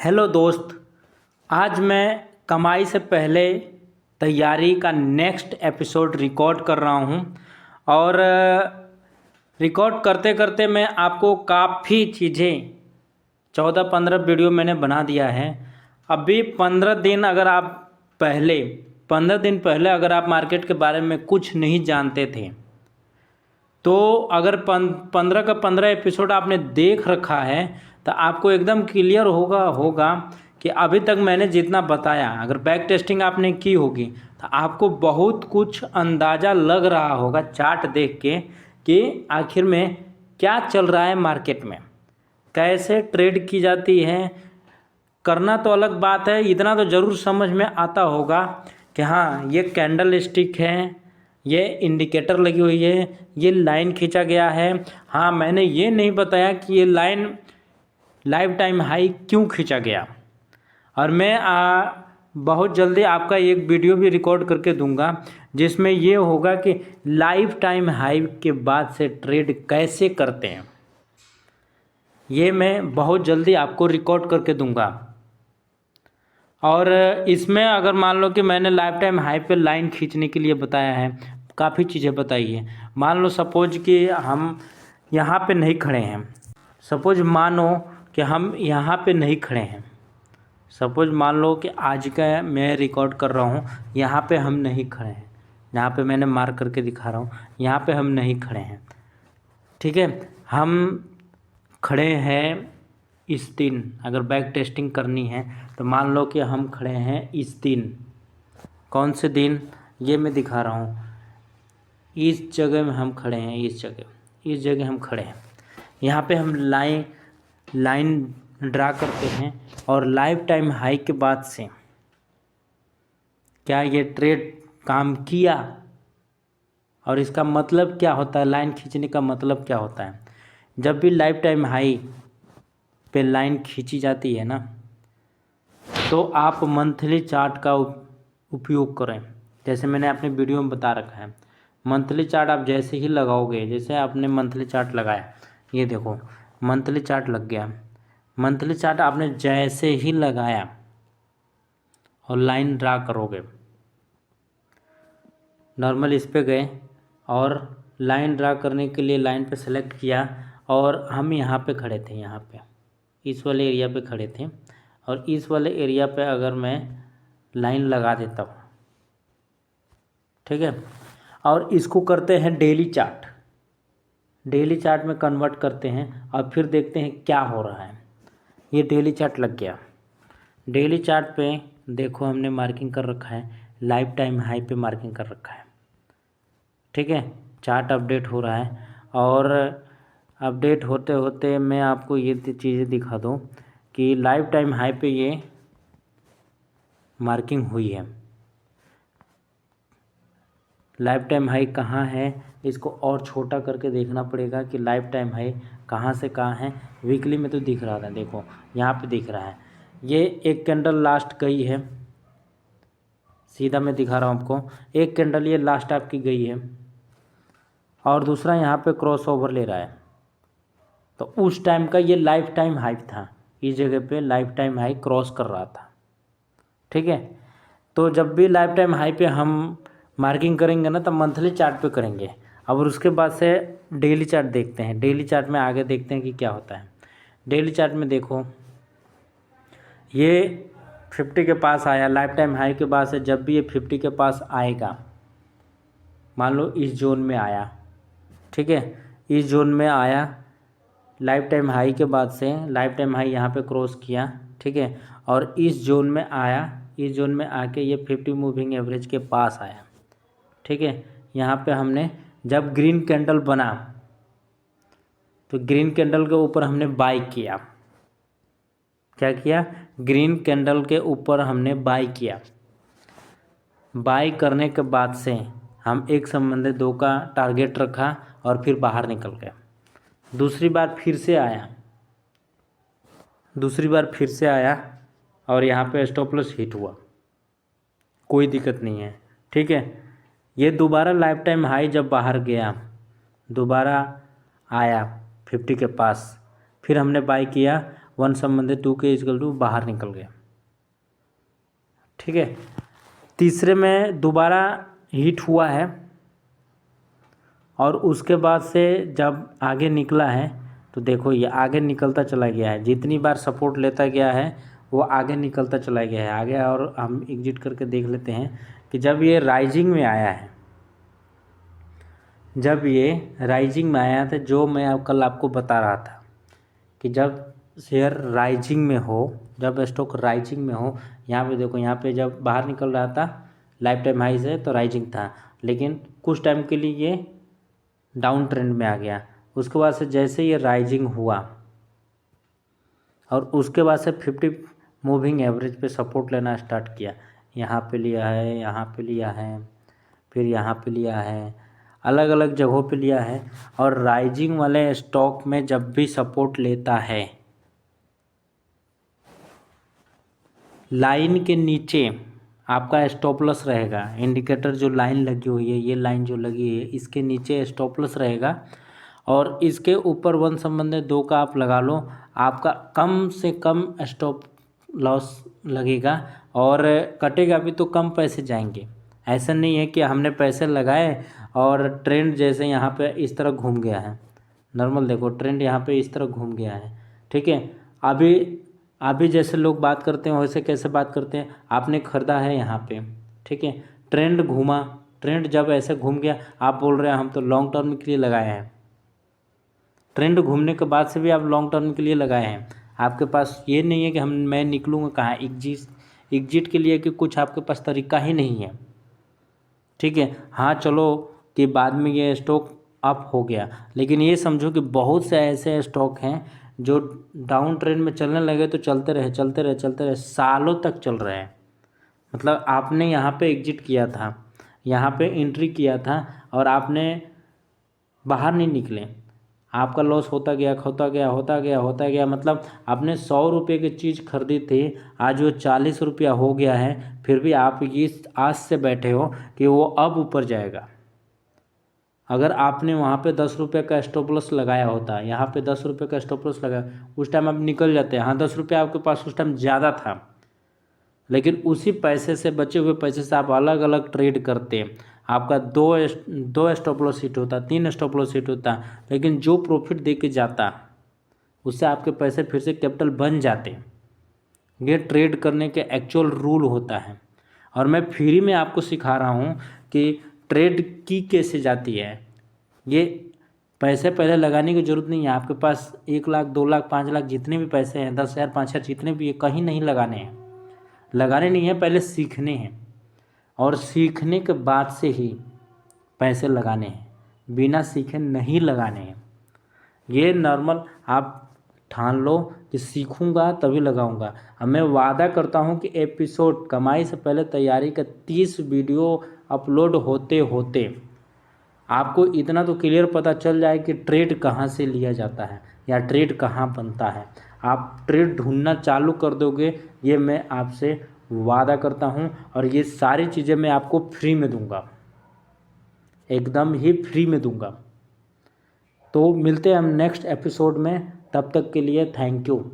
Hello दोस्त। आज मैं कमाई से पहले तैयारी का नेक्स्ट एपिसोड रिकॉर्ड कर रहा हूँ और रिकॉर्ड करते करते मैं आपको काफ़ी चीज़ें 14-15 वीडियो मैंने बना दिया है। अभी 15 दिन पहले अगर आप मार्केट के बारे में कुछ नहीं जानते थे तो अगर 15 का 15 एपिसोड आपने देख रखा है तो आपको एकदम क्लियर होगा कि अभी तक मैंने जितना बताया, अगर बैक टेस्टिंग आपने की होगी तो आपको बहुत कुछ अंदाज़ा लग रहा होगा चार्ट देख के कि आखिर में क्या चल रहा है मार्केट में, कैसे ट्रेड की जाती है। करना तो अलग बात है, इतना तो ज़रूर समझ में आता होगा कि हाँ ये कैंडल स्टिक है, ये इंडिकेटर लगी हुई है, ये लाइन खींचा गया है। हाँ, मैंने ये नहीं बताया कि ये लाइन लाइफ टाइम हाई क्यों खींचा गया। और मैं बहुत जल्दी आपका एक वीडियो भी रिकॉर्ड करके दूंगा जिसमें ये होगा कि लाइफ टाइम हाई के बाद से ट्रेड कैसे करते हैं। ये मैं बहुत जल्दी आपको रिकॉर्ड करके दूंगा। और इसमें अगर मान लो कि मैंने लाइफ टाइम हाई पे लाइन खींचने के लिए बताया है, काफ़ी चीज़ें बताई है। मान लो सपोज कि हम यहाँ पे नहीं खड़े हैं, सपोज मानो कि हम यहाँ पे नहीं खड़े हैं, सपोज मान लो कि आज का मैं रिकॉर्ड कर रहा हूँ, यहाँ पे हम नहीं खड़े हैं, यहाँ पे मैंने मार्क करके दिखा रहा हूँ, यहाँ पे हम नहीं खड़े हैं। ठीक है, हम खड़े हैं इस दिन, अगर बैक टेस्टिंग करनी है तो मान लो कि हम खड़े हैं इस दिन। कौन से दिन, ये मैं दिखा रहा हूँ। इस जगह में हम खड़े हैं, इस जगह हम खड़े हैं। यहाँ पे हम लाइन ड्रा करते हैं और लाइफ टाइम हाई के बाद से क्या ये ट्रेड काम किया, और इसका मतलब क्या होता है, लाइन खींचने का मतलब क्या होता है। जब भी लाइफ टाइम हाई पे लाइन खींची जाती है ना, तो आप मंथली चार्ट का उपयोग करें। जैसे मैंने अपने वीडियो में बता रखा है, मंथली चार्ट आप जैसे ही लगाओगे, जैसे आपने मंथली चार्ट लगाया, ये देखो मंथली चार्ट लग गया। मंथली चार्ट आपने जैसे ही लगाया और लाइन ड्रा करोगे, नॉर्मल इस पे गए और लाइन ड्रा करने के लिए लाइन पे सेलेक्ट किया और हम यहाँ पे खड़े थे, यहाँ पे इस वाले एरिया पे खड़े थे। और इस वाले एरिया पे अगर मैं लाइन लगा देता हूँ, ठीक है, और इसको करते हैं डेली चार्ट में कन्वर्ट करते हैं और फिर देखते हैं क्या हो रहा है। ये डेली चार्ट लग गया। डेली चार्ट पे देखो हमने मार्किंग कर रखा है, लाइफ टाइम हाई पे मार्किंग कर रखा है। ठीक है, चार्ट अपडेट हो रहा है और अपडेट होते होते मैं आपको ये चीज़ें दिखा दूँ कि लाइफ टाइम हाई पे ये मार्किंग हुई है। लाइफ टाइम हाई कहाँ है, इसको और छोटा करके देखना पड़ेगा कि लाइफ टाइम हाई कहाँ से कहाँ है। वीकली में तो दिख रहा था, देखो यहाँ पे दिख रहा है। ये एक कैंडल लास्ट गई है, सीधा मैं दिखा रहा हूँ आपको, एक कैंडल ये लास्ट आपकी गई है और दूसरा यहाँ पे क्रॉस ओवर ले रहा है। तो उस टाइम का ये लाइफ टाइम हाई था, इस जगह पे लाइफ टाइम हाई क्रॉस कर रहा था। ठीक है, तो जब भी लाइफ टाइम हाई पे हम मार्किंग करेंगे ना, तब मंथली चार्ट पे करेंगे। अब उसके बाद से डेली चार्ट देखते हैं। डेली चार्ट में आगे देखते हैं कि क्या होता है। डेली चार्ट में देखो ये 50 के पास आया, लाइफ टाइम हाई के बाद से जब भी ये 50 के पास आएगा, मान लो इस जोन में आया, ठीक है, इस जोन में आया, लाइफ टाइम हाई के बाद से लाइफ टाइम हाई यहाँ पे क्रॉस किया, ठीक है, और इस जोन में आया, इस जोन में आके ये 50 मूविंग एवरेज के पास आया। ठीक है, यहाँ पे हमने जब ग्रीन कैंडल बना तो ग्रीन कैंडल के ऊपर हमने बाई किया। क्या किया, ग्रीन कैंडल के ऊपर हमने बाई किया। बाई करने के बाद से हम 1/2 का टारगेट रखा और फिर बाहर निकल गए। दूसरी बार फिर से आया और यहाँ पे स्टॉप लॉस हिट हुआ, कोई दिक्कत नहीं है। ठीक है, ये दोबारा लाइफ टाइम हाई जब बाहर गया, दोबारा आया 50 के पास, फिर हमने बाई किया 1 संबंधित 2K इक्वल टू बाहर निकल गया। ठीक है, तीसरे में दोबारा हिट हुआ है और उसके बाद से जब आगे निकला है तो देखो ये आगे निकलता चला गया है, जितनी बार सपोर्ट लेता गया है वो आगे निकलता चला गया है आगे। और हम एग्जिट करके देख लेते हैं कि जब ये राइजिंग में आया है, जब ये राइजिंग में आया था, जो मैं कल आपको बता रहा था कि जब शेयर राइजिंग में हो, जब स्टॉक राइजिंग में हो, यहाँ पे देखो, यहाँ पे जब बाहर निकल रहा था लाइफ टाइम हाई से तो राइजिंग था, लेकिन कुछ टाइम के लिए ये डाउन ट्रेंड में आ गया। उसके बाद से जैसे ये राइजिंग हुआ और उसके बाद से 50 मूविंग एवरेज पे सपोर्ट लेना स्टार्ट किया, यहाँ पे लिया है, यहाँ पे लिया है, फिर यहाँ पे लिया है, अलग अलग जगहों पे लिया है। और राइजिंग वाले स्टॉक में जब भी सपोर्ट लेता है, लाइन के नीचे आपका स्टॉप लॉस रहेगा। इंडिकेटर जो लाइन लगी हुई है, ये लाइन जो लगी है, इसके नीचे स्टॉप लॉस रहेगा और इसके ऊपर 1 संबंधित 2 का आप लगा लो, आपका कम से कम स्टॉप लॉस लगेगा और कटेगा भी तो कम पैसे जाएंगे। ऐसा नहीं है कि हमने पैसे लगाए और ट्रेंड जैसे यहाँ पे इस तरह घूम गया है। नॉर्मल देखो, ट्रेंड यहाँ पे इस तरह घूम गया है। ठीक है, अभी जैसे लोग बात करते हैं वैसे कैसे बात करते हैं, आपने ख़रीदा है यहाँ पे, ठीक है, ट्रेंड घूमा, ट्रेंड जब ऐसे घूम गया, आप बोल रहे हैं हम तो लॉन्ग टर्म के लिए लगाए हैं। ट्रेंड घूमने के बाद से भी आप लॉन्ग टर्म के लिए लगाए हैं। आपके पास ये नहीं है कि मैं निकलूँगा कहाँ एग्जिट के लिए, कि कुछ आपके पास तरीका ही नहीं है। ठीक है, हाँ चलो कि बाद में ये स्टॉक अप हो गया, लेकिन ये समझो कि बहुत से ऐसे स्टॉक हैं जो डाउन ट्रेंड में चलने लगे तो चलते रहे, सालों तक चल रहे हैं। मतलब आपने यहाँ पे एग्जिट किया था, यहाँ पे एंट्री किया था और आपने बाहर नहीं निकले, आपका लॉस होता गया। मतलब आपने 100 रुपये की चीज़ खरीदी थी, आज वो 40 रुपया हो गया है, फिर भी आप इस आस से बैठे हो कि वो अब ऊपर जाएगा। अगर आपने वहाँ पे 10 रुपये का स्टॉप लॉस लगाया होता, यहाँ पे 10 रुपये का स्टॉप लॉस लगाया, उस टाइम आप निकल जाते। हाँ 10 रुपये आपके पास उस टाइम ज़्यादा था, लेकिन उसी पैसे से, बचे हुए पैसे से आप अलग अलग ट्रेड करते। आपका दो स्टॉप लॉस हिट होता, 3 स्टॉप लॉस हिट होता, लेकिन जो प्रॉफिट दे के जाता उससे आपके पैसे फिर से कैपिटल बन जाते। ये ट्रेड करने के एक्चुअल रूल होता है और मैं फ्री में आपको सिखा रहा हूँ कि ट्रेड की कैसे जाती है। ये पैसे पहले लगाने की ज़रूरत नहीं है। आपके पास 1 लाख 2 लाख 5 लाख जितने भी पैसे हैं, 10,000 5,000 जितने भी, कहीं नहीं लगाने हैं, लगाने नहीं है, पहले सीखने हैं और सीखने के बाद से ही पैसे लगाने हैं, बिना सीखे नहीं लगाने हैं। ये नॉर्मल आप ठान लो कि सीखूंगा तभी लगाऊंगा। अब मैं वादा करता हूं कि एपिसोड कमाई से पहले तैयारी का 30 वीडियो अपलोड होते होते आपको इतना तो क्लियर पता चल जाए कि ट्रेड कहाँ से लिया जाता है या ट्रेड कहाँ बनता है। आप ट्रेड ढूंढना चालू कर दोगे, ये मैं आपसे वादा करता हूं और ये सारी चीज़ें मैं आपको फ्री में दूंगा, एकदम ही फ्री में दूंगा। तो मिलते हैं हम नेक्स्ट एपिसोड में, तब तक के लिए थैंक यू।